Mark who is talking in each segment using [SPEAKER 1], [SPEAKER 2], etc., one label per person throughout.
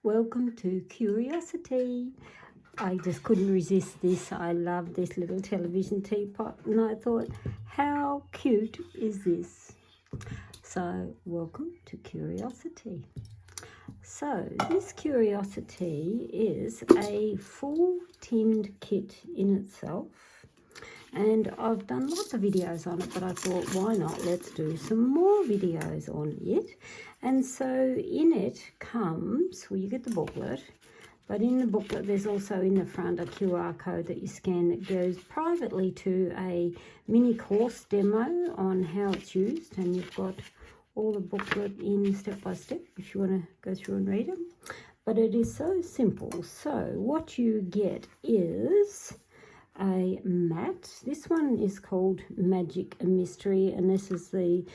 [SPEAKER 1] Welcome to Curiosity. I just couldn't resist this. I love this little television teapot and I thought, how cute is this? So welcome to Curiosity. So this Curiosity is a full tinned kit in itself. And I've done lots of videos on it, but I thought, why not? Let's do some more videos on it. And so in it comes, well, you get the booklet, but in the booklet there's also in the front a QR code that you scan that goes privately to a mini course demo on how it's used. And you've got all the booklet in step by step if you want to go through and read them. But it is so simple. So what you get is a mat. This one is called Magic and Mystery, and this is the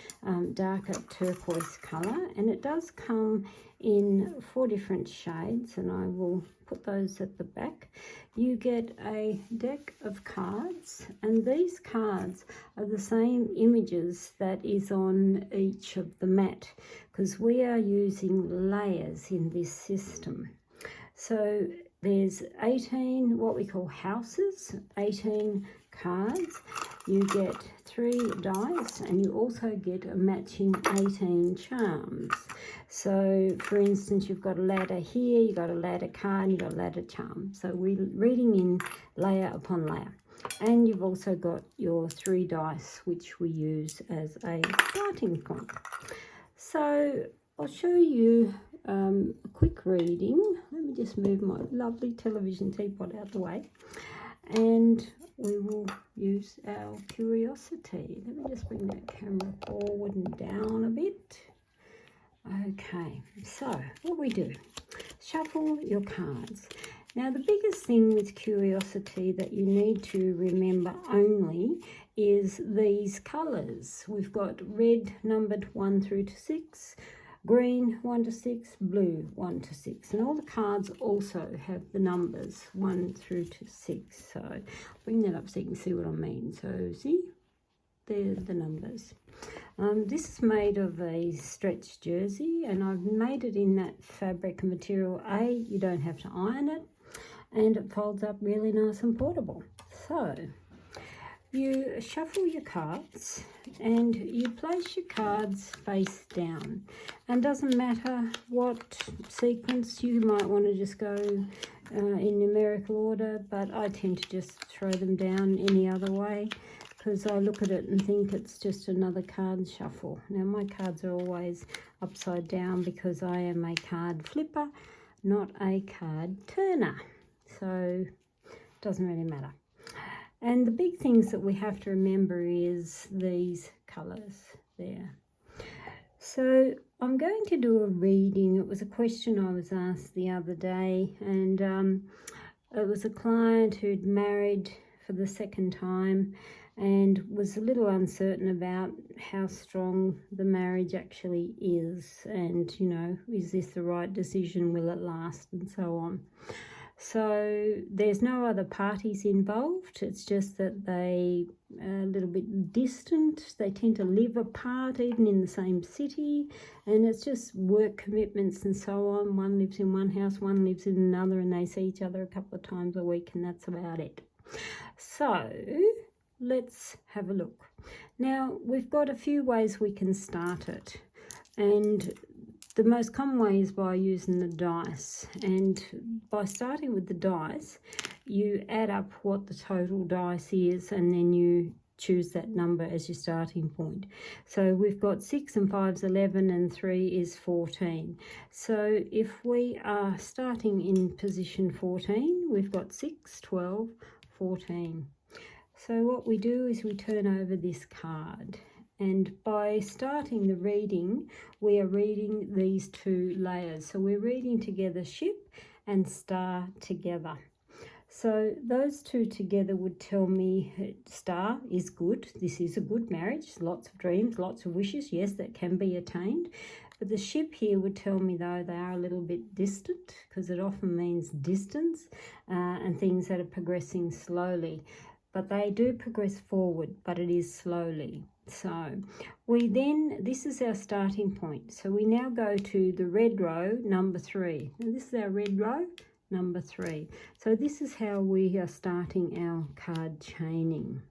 [SPEAKER 1] darker turquoise colour, and it does come in 4 different shades, and I will put those at the back. You get a deck of cards, and these cards are the same images that is on each of the mat, because we are using layers in this system. So there's 18 what we call houses, 18 cards. You get 3 dice, and you also get a matching 18 charms. So for instance, you've got a ladder here, you've got a ladder card, you've got a ladder charm. So we're reading in layer upon layer. And you've also got your 3 dice, which we use as a starting point. So I'll show you a quick reading. Let me just move my lovely television teapot out the way, and we will use our Curiosity. Let me just bring that camera forward and down a bit. Okay, so what we do, shuffle your cards. Now the biggest thing with Curiosity that you need to remember only is these colours. We've got red numbered 1 through to 6, green 1 to 6, blue 1 to 6, and all the cards also have the numbers 1 through to 6. So I'll bring that up so you can see what I mean. So see, they're the numbers. This is made of a stretch jersey, and I've made it in that fabric material A. You don't have to iron it, and it folds up really nice and portable. So you shuffle your cards and you place your cards face down, and doesn't matter what sequence. You might want to just go in numerical order, but I tend to just throw them down any other way, because I look at it and think it's just another card shuffle. Now my cards are always upside down because I am a card flipper, not a card turner, so it doesn't really matter. And the big things that we have to remember is these colours there. So I'm going to do a reading. It was a question I was asked the other day, and it was a client who'd married for the 2nd time and was a little uncertain about how strong the marriage actually is, and, you know, is this the right decision, will it last, and so on. So there's no other parties involved. It's just that they are a little bit distant. They tend to live apart, even in the same city, and it's just work commitments and so on. One lives in one house, one lives in another, and they see each other a couple of times a week, and that's about it. So let's have a look. Now we've got a few ways we can start it, and the most common way is by using the dice. And by starting with the dice, you add up what the total dice is, and then you choose that number as your starting point. So we've got 6 and 5's 11, and 3 is 14. So if we are starting in position 14, we've got 6, 12, 14. So what we do is we turn over this card. And by starting the reading, we are reading these 2 layers. So we're reading together ship and star together. So those 2 together would tell me star is good. This is a good marriage. Lots of dreams, lots of wishes. Yes, that can be attained. But the ship here would tell me, though, they are a little bit distant, because it often means distance and things that are progressing slowly. But they do progress forward, but it is slowly. So this is our starting point. So we now go to the red row, number 3. And this is our red row, number 3. So this is how we are starting our card chaining.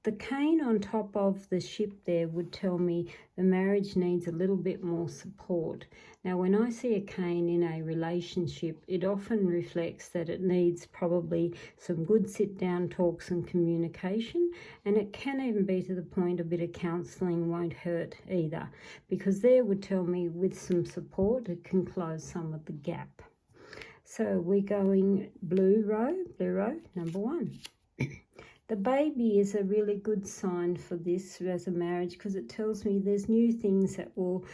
[SPEAKER 1] The cane on top of the ship there would tell me the marriage needs a little bit more support. Now, when I see a cane in a relationship, it often reflects that it needs probably some good sit-down talks and communication, and it can even be to the point a bit of counselling won't hurt either, because there would tell me with some support it can close some of the gap. So we're going blue row, number 1. The baby is a really good sign for this as a marriage, because it tells me there's new things that will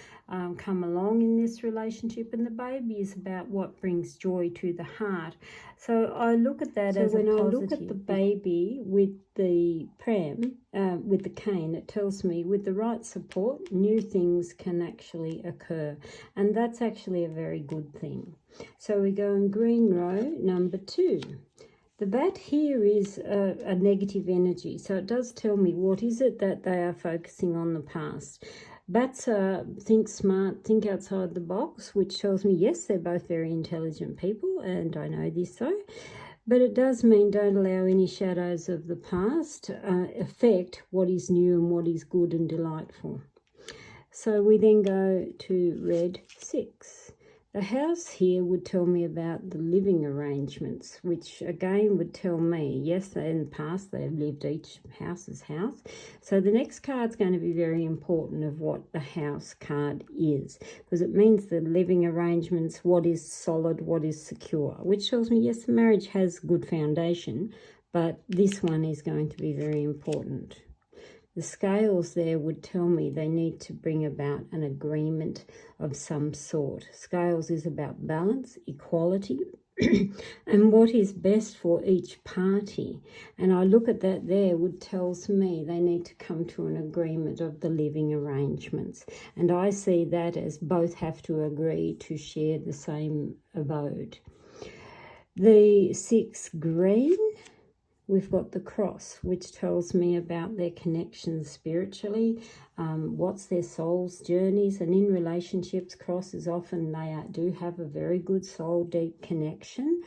[SPEAKER 1] come along in this relationship, and the baby is about what brings joy to the heart. So I look at that as when I look at the baby with the pram, with the cane, it tells me with the right support, new things can actually occur, and that's actually a very good thing. So we go in green row, number 2. The bat here is a negative energy, so it does tell me what is it that they are focusing on the past. Bats think smart, think outside the box, which tells me, yes, they're both very intelligent people, and I know this so. But it does mean don't allow any shadows of the past affect what is new and what is good and delightful. So we then go to red 6. The house here would tell me about the living arrangements, which again would tell me, yes, in the past they've lived each house's house. So the next card's going to be very important of what the house card is, because it means the living arrangements, what is solid, what is secure, which tells me, yes, the marriage has good foundation, but this one is going to be very important. The scales there would tell me they need to bring about an agreement of some sort. Scales is about balance, equality, and what is best for each party. And I look at that there, would tells me they need to come to an agreement of the living arrangements. And I see that as both have to agree to share the same abode. The 6 green, we've got the cross, which tells me about their connections spiritually, what's their soul's journeys, and in relationships, crosses often they do have a very good soul deep connection.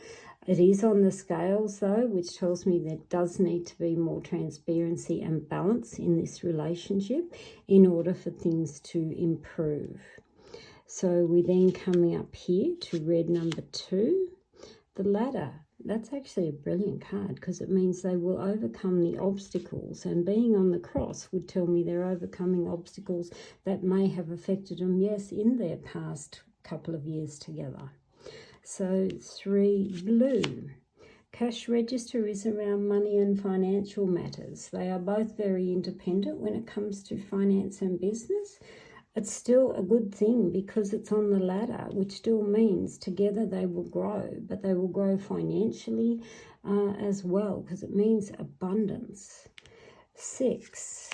[SPEAKER 1] It is on the scales though, which tells me there does need to be more transparency and balance in this relationship in order for things to improve. So we're then coming up here to red number 2, the ladder. That's actually a brilliant card, because it means they will overcome the obstacles, and being on the cross would tell me they're overcoming obstacles that may have affected them, yes, in their past couple of years together. So 3 blue. Cash register is around money and financial matters. They are both very independent when it comes to finance and business. It's still a good thing because it's on the ladder, which still means together they will grow, but they will grow financially as well, because it means abundance. 6,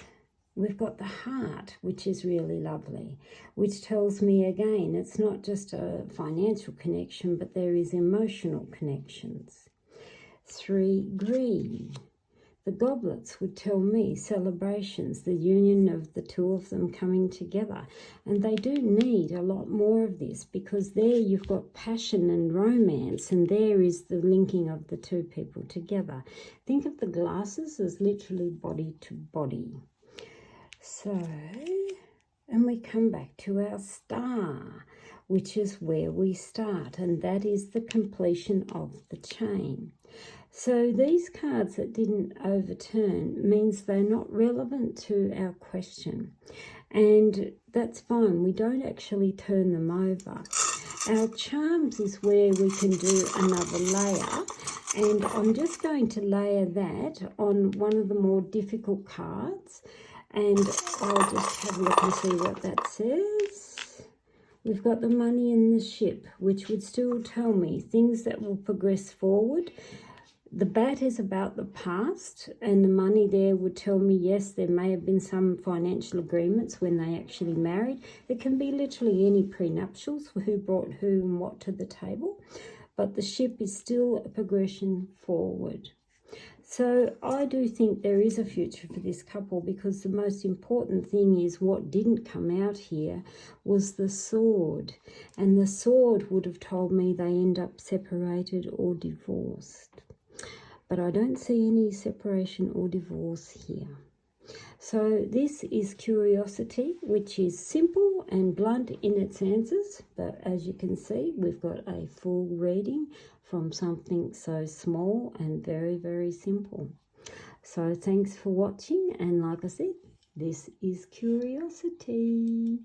[SPEAKER 1] we've got the heart, which is really lovely, which tells me again it's not just a financial connection, but there is emotional connections. 3 green. The goblets would tell me celebrations, the union of the two of them coming together. And they do need a lot more of this, because there you've got passion and romance, and there is the linking of the two people together. Think of the glasses as literally body to body. So, and we come back to our star, which is where we start, and that is the completion of the chain. So these cards that didn't overturn means they're not relevant to our question. And that's fine. We don't actually turn them over. Our charms is where we can do another layer. And I'm just going to layer that on one of the more difficult cards. And I'll just have a look and see what that says. We've got the money in the ship, which would still tell me things that will progress forward. The bat is about the past, and the money there would tell me, yes, there may have been some financial agreements when they actually married. It can be literally any prenuptials, who brought who and what to the table. But the ship is still a progression forward. So I do think there is a future for this couple, because the most important thing is what didn't come out here was the sword. And the sword would have told me they end up separated or divorced. But I don't see any separation or divorce here. So this is Curiosity, which is simple and blunt in its answers. But as you can see, we've got a full reading from something so small and very, very simple. So thanks for watching. And like I said, this is Curiosity.